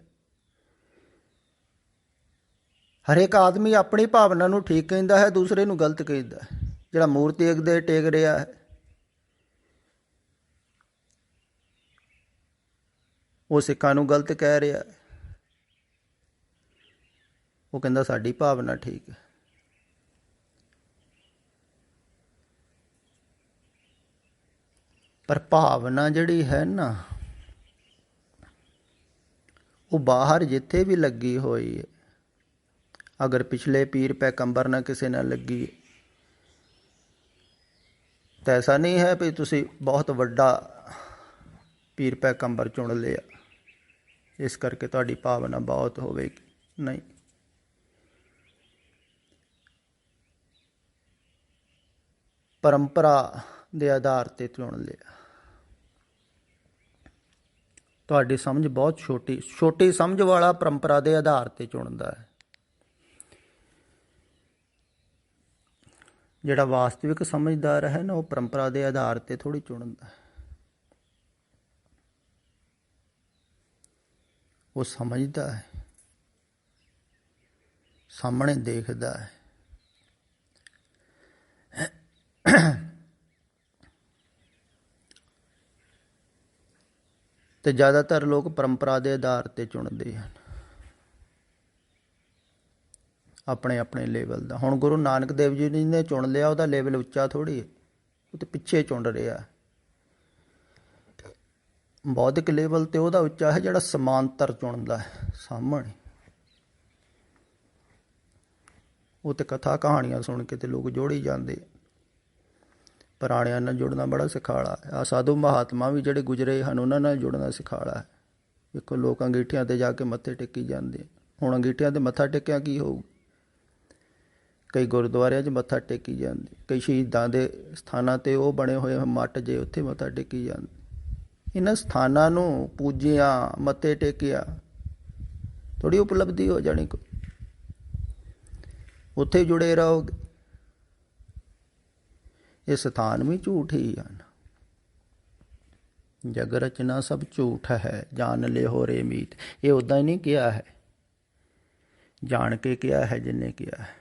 ਹਰੇਕ ਆਦਮੀ ਆਪਣੀ ਭਾਵਨਾ ਨੂੰ ਠੀਕ ਕਹਿੰਦਾ ਹੈ, ਦੂਸਰੇ ਨੂੰ ਗਲਤ ਕਹਿੰਦਾ ਹੈ। ਜਿਹੜਾ ਮੂਰਤੀ ਅੱਗੇ ਟੇਕ ਰਿਹਾ ਹੈ, ਉਹ ਸਿੱਖਾਂ ਨੂੰ ਗਲਤ ਕਹਿ ਰਿਹਾ ਹੈ। ਉਹ ਕਹਿੰਦਾ ਸਾਡੀ ਭਾਵਨਾ ਠੀਕ ਹੈ। ਪਰ ਭਾਵਨਾ ਜਿਹੜੀ ਹੈ ਨਾ, ਉਹ ਬਾਹਰ ਜਿੱਥੇ ਵੀ ਲੱਗੀ ਹੋਈ ਹੈ, ਅਗਰ ਪਿਛਲੇ ਪੀਰ ਪੈਗੰਬਰ ਨਾਲ ਕਿਸੇ ਨਾਲ ਲੱਗੀ ਤਾਂ ਐਸਾ ਨਹੀਂ ਹੈ ਵੀ ਤੁਸੀਂ ਬਹੁਤ ਵੱਡਾ ਪੀਰ ਪੈਗੰਬਰ ਚੁਣ ਲਿਆ, ਇਸ ਕਰਕੇ ਤੁਹਾਡੀ ਭਾਵਨਾ ਬਹੁਤ ਹੋਵੇਗੀ। ਨਹੀਂ, ਪਰੰਪਰਾ ਦੇ ਆਧਾਰ 'ਤੇ ਚੁਣ ਲਿਆ। ਤੁਹਾਡੀ ਸਮਝ ਬਹੁਤ ਛੋਟੀ ਸਮਝ ਵਾਲਾ ਪਰੰਪਰਾ ਦੇ ਆਧਾਰ 'ਤੇ ਚੁਣਦਾ ਹੈ। ਜਿਹੜਾ ਵਾਸਤਵਿਕ ਸਮਝਦਾਰ ਹੈ ਨਾ, ਉਹ ਪਰੰਪਰਾ ਦੇ ਆਧਾਰ 'ਤੇ ਥੋੜ੍ਹੀ ਚੁਣਦਾ ਹੈ। ਉਹ ਸਮਝਦਾ ਹੈ, ਸਾਹਮਣੇ ਦੇਖਦਾ ਹੈ। ਤੇ ਜ਼ਿਆਦਾਤਰ ਲੋਕ ਪਰੰਪਰਾ ਦੇ ਆਧਾਰ 'ਤੇ ਚੁਣਦੇ ਹਨ, ਆਪਣੇ ਆਪਣੇ ਲੈਵਲ ਦਾ। ਹੁਣ ਗੁਰੂ ਨਾਨਕ ਦੇਵ ਜੀ ਨੇ ਚੁਣ ਲਿਆ, ਉਹਦਾ ਲੈਵਲ ਉੱਚਾ ਥੋੜ੍ਹੀ ਹੈ, ਉਹ ਤਾਂ ਪਿੱਛੇ ਚੁਣ ਰਿਹਾ। ਬੌਧਿਕ ਲੈਵਲ 'ਤੇ ਉਹਦਾ ਉੱਚਾ ਹੈ ਜਿਹੜਾ ਸਮਾਂਤਰ ਚੁਣਦਾ ਹੈ ਸਾਹਮਣੇ। ਉਹ ਤੇ ਕਥਾ ਕਹਾਣੀਆਂ ਸੁਣ ਕੇ ਤੇ ਲੋਕ ਜੋੜੀ ਜਾਂਦੇ। ਪੁਰਾਣਿਆਂ ਨਾਲ ਜੁੜਨਾ ਬੜਾ ਸਿਖਾਲਾ ਹੈ। ਆਹ ਸਾਧੂ ਮਹਾਤਮਾ ਵੀ ਜਿਹੜੇ ਗੁਜ਼ਰੇ ਹਨ, ਉਹਨਾਂ ਨਾਲ ਜੁੜਨਾ ਸਿਖਾਲਾ ਹੈ। ਵੇਖੋ, ਲੋਕ ਅੰਗੀਠੀਆਂ 'ਤੇ ਜਾ ਕੇ ਮੱਥੇ ਟੇਕੀ ਜਾਂਦੇ। ਹੁਣ ਅੰਗੀਠੀਆਂ 'ਤੇ ਮੱਥਾ ਟੇਕਿਆ ਕੀ ਹੋਊ? ਕਈ ਗੁਰਦੁਆਰਿਆਂ 'ਚ ਮੱਥਾ ਟੇਕੀ ਜਾਂਦੇ, ਕਈ ਸ਼ਹੀਦਾਂ ਦੇ ਸਥਾਨਾਂ 'ਤੇ ਉਹ ਬਣੇ ਹੋਏ ਮੱਟ ਜੇ, ਉੱਥੇ ਮੱਥਾ ਟੇਕੀ ਜਾਂਦੇ। ਇਹਨਾਂ ਸਥਾਨਾਂ ਨੂੰ ਪੂਜਿਆ, ਮੱਥੇ ਟੇਕਿਆ, ਥੋੜ੍ਹੀ ਉਪਲਬਧੀ ਹੋ ਜਾਣੀ ਕੋਈ। ਉੱਥੇ ਜੁੜੇ ਰਹੋਗੇ। ਇਹ ਸਥਾਨ ਵੀ ਝੂਠ ਹੀ ਹਨ। ਜਗ ਰਚਨਾ ਸਭ ਝੂਠ ਹੈ, ਜਾਣ ਲਿਓ ਰੇ ਮੀਤ। ਇਹ ਉੱਦਾਂ ਹੀ ਨਹੀਂ ਕਿਹਾ ਹੈ, ਜਾਣ ਕੇ ਕਿਹਾ ਹੈ ਜਿਹਨੇ ਕਿਹਾ ਹੈ।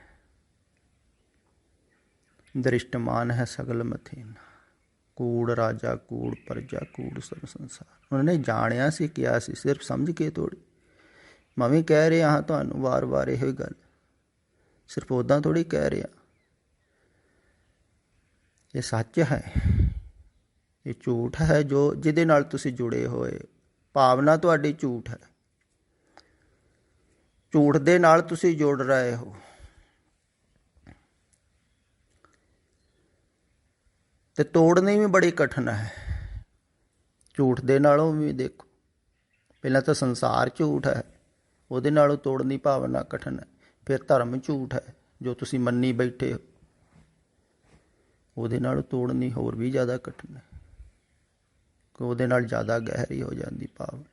ਦ੍ਰਿਸ਼ਟਮਾਨ ਹੈ ਸਗਲ ਮਥੀਨ, ਕੂੜ ਰਾਜਾ ਕੂੜ ਪ੍ਰਜਾ ਕੂੜ ਸਭ ਸੰਸਾਰ। ਉਹਨਾਂ ਨੇ ਜਾਣਿਆ ਸੀ, ਕਿਹਾ ਸੀ, ਸਿਰਫ ਸਮਝ ਕੇ ਥੋੜ੍ਹੀ। ਮੈਂ ਵੀ ਕਹਿ ਰਿਹਾ ਹਾਂ ਤੁਹਾਨੂੰ ਵਾਰ-ਵਾਰ ਇਹੋ ਹੀ ਗੱਲ, ਸਿਰਫ ਉੱਦਾਂ ਥੋੜ੍ਹੀ ਕਹਿ ਰਿਹਾ। ਇਹ ਸੱਚ ਹੈ, ਇਹ ਝੂਠ ਹੈ ਜੋ ਜਿਹਦੇ ਨਾਲ ਤੁਸੀਂ ਜੁੜੇ ਹੋਏ। ਭਾਵਨਾ ਤੁਹਾਡੀ ਝੂਠ ਹੈ, ਝੂਠ ਦੇ ਨਾਲ ਤੁਸੀਂ ਜੁੜ ਰਹੇ ਹੋ। ਤੇ ਤੋੜਨੀ ਵੀ ਬੜੀ ਕਠਿਨ ਹੈ ਝੂਠ ਦੇ ਨਾਲੋਂ ਵੀ। ਦੇਖੋ, ਪਹਿਲਾਂ ਤਾਂ ਸੰਸਾਰ ਝੂਠ ਹੈ, ਉਹਦੇ ਨਾਲੋਂ ਤੋੜਨੀ ਭਾਵਨਾ ਕਠਿਨ ਹੈ। ਫਿਰ ਧਰਮ ਝੂਠ ਹੈ ਜੋ ਤੁਸੀਂ ਮੰਨੀ ਬੈਠੇ ਹੋ, ਉਹਦੇ ਨਾਲ ਤੋੜਨੀ ਹੋਰ ਵੀ ਜ਼ਿਆਦਾ ਕਠਿਨ ਹੈ, ਕਿ ਉਹਦੇ ਨਾਲ ਜ਼ਿਆਦਾ ਗਹਿਰੀ ਹੋ ਜਾਂਦੀ ਭਾਵਨਾ।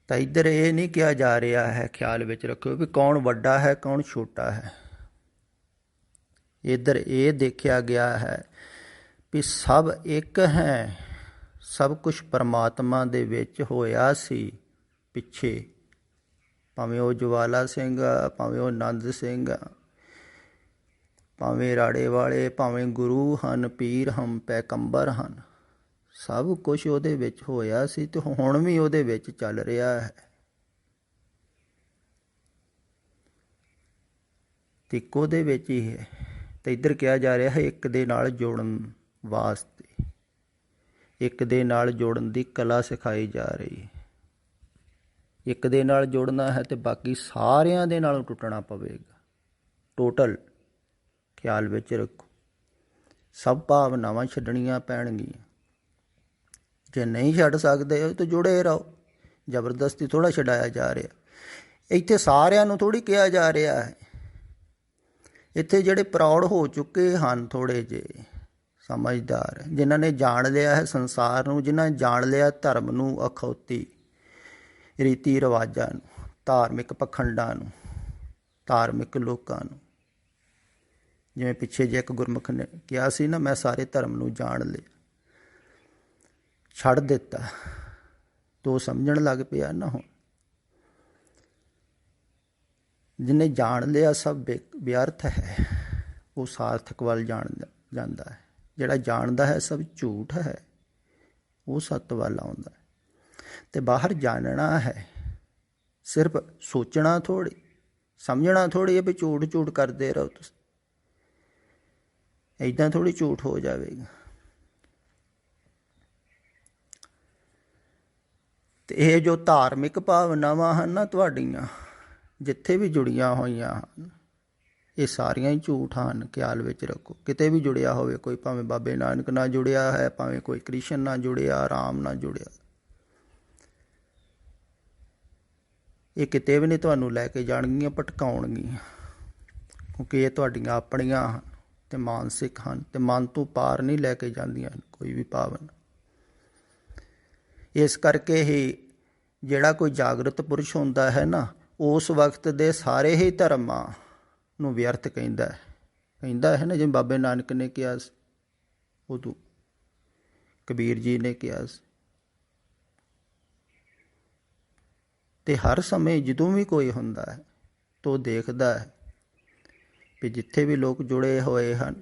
ਤਾਂ ਇੱਧਰ ਇਹ ਨਹੀਂ ਕਿਹਾ ਜਾ ਰਿਹਾ ਹੈ, ਖਿਆਲ ਵਿੱਚ ਰੱਖਿਓ ਵੀ ਕੌਣ ਵੱਡਾ ਹੈ ਕੌਣ ਛੋਟਾ ਹੈ। ਇੱਧਰ ਇਹ ਦੇਖਿਆ ਗਿਆ ਹੈ ਵੀ ਸਭ ਇੱਕ ਹੈ, ਸਭ ਕੁਛ ਪਰਮਾਤਮਾ ਦੇ ਵਿੱਚ ਹੋਇਆ ਸੀ ਪਿੱਛੇ। ਭਾਵੇਂ ਉਹ ਜਵਾਲਾ ਸਿੰਘ ਆ, ਭਾਵੇਂ ਉਹ ਆਨੰਦ ਸਿੰਘ ਆ, ਭਾਵੇਂ ਰਾੜੇ ਵਾਲੇ, ਭਾਵੇਂ ਗੁਰੂ ਹਨ, ਪੀਰ ਹਨ, ਪੈਗੰਬਰ ਹਨ, ਸਭ ਕੁਛ ਉਹਦੇ ਵਿੱਚ ਹੋਇਆ ਸੀ ਤੇ ਹੁਣ ਵੀ ਉਹਦੇ ਵਿੱਚ ਚੱਲ ਰਿਹਾ ਹੈ। ਇੱਕੋ ਦੇ ਵਿੱਚ ਹੀ ਹੈ। ਤੇ ਇੱਧਰ ਕਿਹਾ ਜਾ ਰਿਹਾ ਹੈ ਇੱਕ ਦੇ ਨਾਲ ਜੋੜਨ ਵਾਸਤੇ, ਇੱਕ ਦੇ ਨਾਲ ਜੋੜਨ ਦੀ ਕਲਾ ਸਿਖਾਈ ਜਾ ਰਹੀ ਹੈ। ਇੱਕ ਦੇ ਨਾਲ ਜੁੜਨਾ ਹੈ ਤੇ ਬਾਕੀ ਸਾਰਿਆਂ ਦੇ ਨਾਲੋਂ ਟੁੱਟਣਾ ਪਵੇਗਾ। ਟੋਟਲ ਖਿਆਲ ਵਿੱਚ ਰੱਖੋ, ਸਭ ਭਾਵਨਾਵਾਂ ਛੱਡਣੀਆਂ ਪੈਣਗੀਆਂ। ਜੇ ਨਹੀਂ ਛੱਡ ਸਕਦੇ ਹੋ ਤਾਂ ਜੁੜੇ ਰਹੋ। ਜ਼ਬਰਦਸਤੀ ਥੋੜ੍ਹਾ ਛਡਾਇਆ ਜਾ ਰਿਹਾ, ਇੱਥੇ ਸਾਰਿਆਂ ਨੂੰ ਥੋੜ੍ਹੀ ਕਿਹਾ ਜਾ ਰਿਹਾ ਹੈ। ਇੱਥੇ ਜਿਹੜੇ ਪ੍ਰੌੜ ਹੋ ਚੁੱਕੇ ਹਨ, ਥੋੜ੍ਹੇ ਜਿਹੇ ਸਮਝਦਾਰ, ਜਿਨ੍ਹਾਂ ਨੇ ਜਾਣ ਲਿਆ ਹੈ ਸੰਸਾਰ ਨੂੰ, ਜਿਨ੍ਹਾਂ ਨੇ ਜਾਣ ਲਿਆ ਧਰਮ ਨੂੰ, ਅਖੌਤੀ ਰੀਤੀ ਰਿਵਾਜ਼ਾਂ ਨੂੰ, ਧਾਰਮਿਕ ਪਖੰਡਾਂ ਨੂੰ, ਧਾਰਮਿਕ ਲੋਕਾਂ ਨੂੰ। ਜਿਵੇਂ ਪਿੱਛੇ ਜੇ ਇੱਕ ਗੁਰਮੁਖ ਨੇ ਕਿਹਾ ਸੀ ਨਾ, ਮੈਂ ਸਾਰੇ ਧਰਮ ਨੂੰ ਜਾਣ ਲਿਆ, ਛੱਡ ਦਿੱਤਾ, ਤੋ ਸਮਝਣ ਲੱਗ ਪਿਆ ਨਾ। ਹੁਣ ਜਿਹਨੇ ਜਾਣ ਲਿਆ ਸਭ ਵਿਅਰਥ ਹੈ, ਉਹ ਸਾਰਥਕ ਵੱਲ ਜਾਂਦਾ ਹੈ। ਜਿਹੜਾ ਜਾਣਦਾ ਹੈ ਸਭ ਝੂਠ ਹੈ, ਉਹ ਸੱਤ ਵੱਲ ਆਉਂਦਾ ਹੈ। ਤੇ ਬਾਹਰ ਜਾਣਨਾ ਹੈ, ਸਿਰਫ ਸੋਚਣਾ ਥੋੜ੍ਹੀ, ਸਮਝਣਾ ਥੋੜ੍ਹੀ ਹੈ ਵੀ ਝੂਠ ਝੂਠ ਕਰਦੇ ਰਹੋ ਤੁਸੀਂ। ਇੱਦਾਂ ਥੋੜ੍ਹੀ ਝੂਠ ਹੋ ਜਾਵੇਗਾ। ਤੇ ਇਹ ਜੋ ਧਾਰਮਿਕ ਭਾਵਨਾਵਾਂ ਹਨ ਨਾ ਤੁਹਾਡੀਆਂ, ਜਿੱਥੇ ਵੀ ਜੁੜੀਆਂ ਹੋਈਆਂ ਹਨ, ਇਹ ਸਾਰੀਆਂ ਹੀ ਝੂਠ ਹਨ। ਖਿਆਲ ਵਿੱਚ ਰੱਖੋ, ਕਿਤੇ ਵੀ ਜੁੜਿਆ ਹੋਵੇ ਕੋਈ, ਭਾਵੇਂ ਬਾਬੇ ਨਾਨਕ ਨਾਲ ਜੁੜਿਆ ਹੈ, ਭਾਵੇਂ ਕੋਈ ਕ੍ਰਿਸ਼ਨ ਨਾਲ ਜੁੜਿਆ, ਰਾਮ ਨਾਲ ਜੁੜਿਆ, ਇਹ ਕਿਤੇ ਵੀ ਨਹੀਂ ਤੁਹਾਨੂੰ ਲੈ ਕੇ ਜਾਣਗੀਆਂ, ਭਟਕਾਉਣਗੀਆਂ। ਕਿਉਂਕਿ ਇਹ ਤੁਹਾਡੀਆਂ ਆਪਣੀਆਂ ਹਨ ਅਤੇ ਮਾਨਸਿਕ ਹਨ, ਅਤੇ ਮਨ ਤੋਂ ਪਾਰ ਨਹੀਂ ਲੈ ਕੇ ਜਾਂਦੀਆਂ ਕੋਈ ਵੀ ਭਾਵਨਾ। ਇਸ ਕਰਕੇ ਹੀ ਜਿਹੜਾ ਕੋਈ ਜਾਗਰਤ ਪੁਰਸ਼ ਹੁੰਦਾ ਹੈ ਨਾ, ਉਸ ਵਕਤ ਦੇ ਸਾਰੇ ਹੀ ਧਰਮਾਂ ਨੂੰ ਵਿਅਰਥ ਕਹਿੰਦਾ ਹੈ ਨਾ। ਜਿਵੇਂ ਬਾਬੇ ਨਾਨਕ ਨੇ ਕਿਹਾ ਸੀ, ਉਦੋਂ ਕਬੀਰ ਜੀ ਨੇ ਕਿਹਾ ਸੀ। ਅਤੇ ਹਰ ਸਮੇਂ ਜਦੋਂ ਵੀ ਕੋਈ ਹੁੰਦਾ ਹੈ ਤਾਂ ਉਹ ਦੇਖਦਾ ਹੈ ਵੀ ਜਿੱਥੇ ਵੀ ਲੋਕ ਜੁੜੇ ਹੋਏ ਹਨ,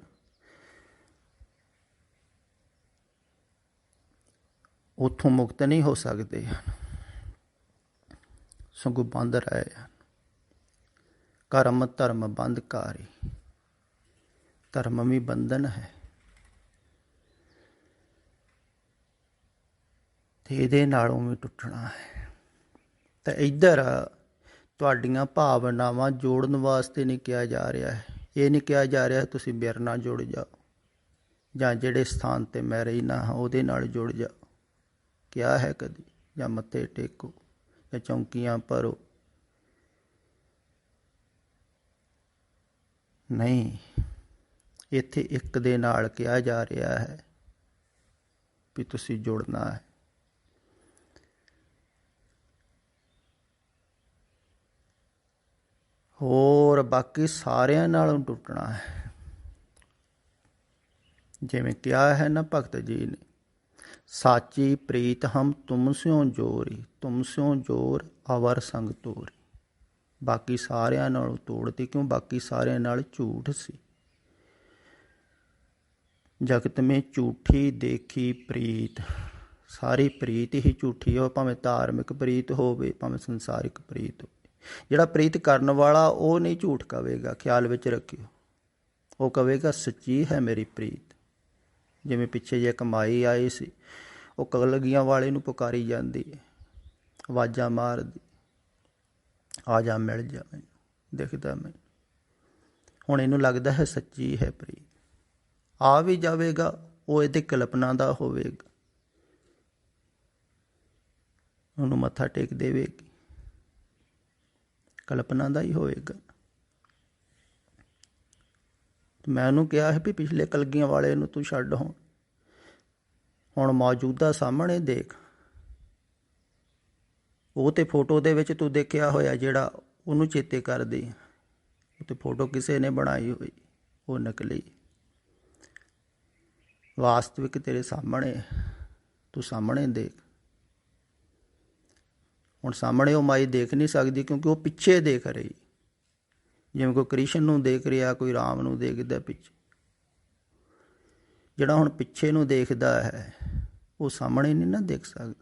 ਉੱਥੋਂ ਮੁਕਤ ਨਹੀਂ ਹੋ ਸਕਦੇ ਹਨ, ਸਗੋਂ ਬੰਦ ਰਹੇ ਹਨ। ਕਰਮ ਧਰਮ ਬੰਧਕਾਰੀ, ਧਰਮ ਵੀ ਬੰਧਨ ਹੈ। ਤੇ ਇਹਦੇ ਨਾਲੋਂ ਵੀ ਟੁੱਟਣਾ ਹੈ। ਤਾਂ ਇੱਧਰ ਤੁਹਾਡੀਆਂ ਭਾਵਨਾਵਾਂ ਜੋੜਨ ਵਾਸਤੇ ਨਹੀਂ ਕਿਹਾ ਜਾ ਰਿਹਾ ਹੈ। ਇਹ ਨਹੀਂ ਕਿਹਾ ਜਾ ਰਿਹਾ ਤੁਸੀਂ ਮੇਰੇ ਨਾਲ ਜੁੜ ਜਾਓ, ਜਾਂ ਜਿਹੜੇ ਸਥਾਨ 'ਤੇ ਮੈਂ ਰਹਿਣਾ ਹਾਂ ਉਹਦੇ ਨਾਲ ਜੁੜ ਜਾਓ। ਕਿਹਾ ਹੈ ਕਦੀ? ਜਾਂ ਮੱਥੇ ਟੇਕੋ, ਜਾਂ ਚੌਂਕੀਆਂ ਭਰੋ? ਨਹੀਂ, ਇੱਥੇ ਇੱਕ ਦੇ ਨਾਲ ਕਿਹਾ ਜਾ ਰਿਹਾ ਹੈ ਵੀ ਤੁਸੀਂ ਜੁੜਨਾ ਹੈ। ਹੋਰ ਬਾਕੀ ਸਾਰਿਆਂ ਨਾਲੋਂ ਟੁੱਟਣਾ ਹੈ। ਜਿਵੇਂ ਕਿਹਾ ਹੈ ਨਾ ਭਗਤ ਜੀ ਨੇ, ਸਾਚੀ ਪ੍ਰੀਤ ਹਮ ਤੁਮ ਸਿਓ ਜੋਰੀ, ਤੁਮ ਸਿਓ ਜੋਰ ਅਵਰ ਸੰਗ ਤੋਰੀ। ਬਾਕੀ ਸਾਰਿਆਂ ਨਾਲੋਂ ਤੋੜਤੀ, ਕਿਉਂ? ਬਾਕੀ ਸਾਰਿਆਂ ਨਾਲ ਝੂਠ ਸੀ। ਜਗਤ ਮੇਂ ਝੂਠੀ ਦੇਖੀ ਪ੍ਰੀਤ, ਸਾਰੀ ਪ੍ਰੀਤ ਹੀ ਝੂਠੀ ਹੋ, ਭਾਵੇਂ ਧਾਰਮਿਕ ਪ੍ਰੀਤ ਹੋਵੇ, ਭਾਵੇਂ ਸੰਸਾਰਿਕ ਪ੍ਰੀਤ ਹੋਵੇ। ਜਿਹੜਾ ਪ੍ਰੀਤ ਕਰਨ ਵਾਲਾ ਉਹ ਨਹੀਂ ਝੂਠ ਕਵੇਗਾ, ਖਿਆਲ ਵਿੱਚ ਰੱਖਿਓ। ਉਹ ਕਵੇਗਾ ਸੱਚੀ ਹੈ ਮੇਰੀ ਪ੍ਰੀਤ। ਜਿਵੇਂ ਪਿੱਛੇ ਜੇ ਕਮਾਈ ਆਈ ਸੀ, ਉਹ ਕਲਗੀਆਂ ਵਾਲੇ ਨੂੰ ਪੁਕਾਰੀ ਜਾਂਦੀ ਹੈ, ਆਵਾਜ਼ਾਂ ਮਾਰਦੀ, ਆ ਜਾ ਮਿਲ ਜਾ, ਮੈਨੂੰ ਦਿਖਦਾ ਮੈਨੂੰ। ਹੁਣ ਇਹਨੂੰ ਲੱਗਦਾ ਹੈ ਸੱਚੀ ਹੈ ਪ੍ਰੀਤ। ਆ ਵੀ ਜਾਵੇਗਾ, ਉਹ ਇਹਦੇ ਕਲਪਨਾ ਦਾ ਹੋਵੇਗਾ, ਉਹਨੂੰ ਮੱਥਾ ਟੇਕ ਦੇਵੇਗੀ, ਕਲਪਨਾ ਦਾ ਹੀ ਹੋਵੇਗਾ। ਮੈਂ ਉਹਨੂੰ ਕਿਹਾ ਹੈ ਵੀ ਪਿਛਲੇ ਕਲਗੀਆਂ ਵਾਲੇ ਨੂੰ ਤੂੰ ਛੱਡ, ਹੁਣ ਮੌਜੂਦਾ ਸਾਹਮਣੇ ਦੇਖ। ਉਹ ਤੇ ਫੋਟੋ ਦੇ ਵਿੱਚ ਤੂੰ ਦੇਖਿਆ ਹੋਇਆ ਜਿਹੜਾ, ਉਹਨੂੰ ਚੇਤੇ ਕਰਦੀ। ਉਹ ਤੇ ਫੋਟੋ ਕਿਸੇ ਨੇ ਬਣਾਈ ਹੋਈ, ਉਹ ਨਕਲੀ। ਵਾਸਤਵਿਕ ਤੇਰੇ ਸਾਹਮਣੇ, ਤੂੰ ਸਾਹਮਣੇ ਦੇਖ। ਹੁਣ ਸਾਹਮਣੇ ਉਹ ਮਾਈ ਦੇਖ ਨਹੀਂ ਸਕਦੀ, ਕਿਉਂਕਿ ਉਹ ਪਿੱਛੇ ਦੇਖ ਰਹੀ। ਜਿਵੇਂ ਕੋਈ ਕ੍ਰਿਸ਼ਨ ਨੂੰ ਦੇਖ ਰਿਹਾ, ਕੋਈ ਰਾਮ ਨੂੰ ਦੇਖਦਾ ਪਿੱਛੇ। ਜਿਹੜਾ ਹੁਣ ਪਿੱਛੇ ਨੂੰ ਦੇਖਦਾ ਹੈ, ਉਹ ਸਾਹਮਣੇ ਨਹੀਂ ਨਾ ਦੇਖ ਸਕਦਾ।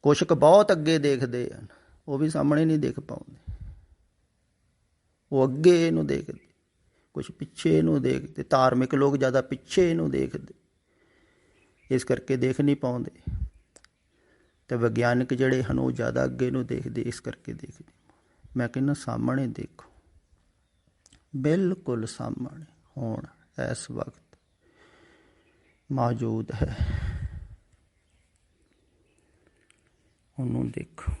ਕੁਛ ਕੁ ਬਹੁਤ ਅੱਗੇ ਦੇਖਦੇ ਹਨ, ਉਹ ਵੀ ਸਾਹਮਣੇ ਨਹੀਂ ਦੇਖ ਪਾਉਂਦੇ। ਉਹ ਅੱਗੇ ਇਹਨੂੰ ਦੇਖਦੇ, ਕੁਛ ਪਿੱਛੇ ਇਹਨੂੰ ਦੇਖਦੇ। ਧਾਰਮਿਕ ਲੋਕ ਜ਼ਿਆਦਾ ਪਿੱਛੇ ਇਹਨੂੰ ਦੇਖਦੇ, ਇਸ ਕਰਕੇ ਦੇਖ ਨਹੀਂ ਪਾਉਂਦੇ। ਅਤੇ ਵਿਗਿਆਨਕ ਜਿਹੜੇ ਹਨ ਉਹ ਜ਼ਿਆਦਾ ਅੱਗੇ ਨੂੰ ਦੇਖਦੇ, ਇਸ ਕਰਕੇ ਦੇਖਦੇ। ਮੈਂ ਕਹਿੰਦਾ ਸਾਹਮਣੇ ਦੇਖੋ, ਬਿਲਕੁਲ ਸਾਹਮਣੇ ਹੁਣ ਇਸ ਵਕਤ ਮੌਜੂਦ ਹੈ, ਉਹਨੂੰ ਦੇਖੋ।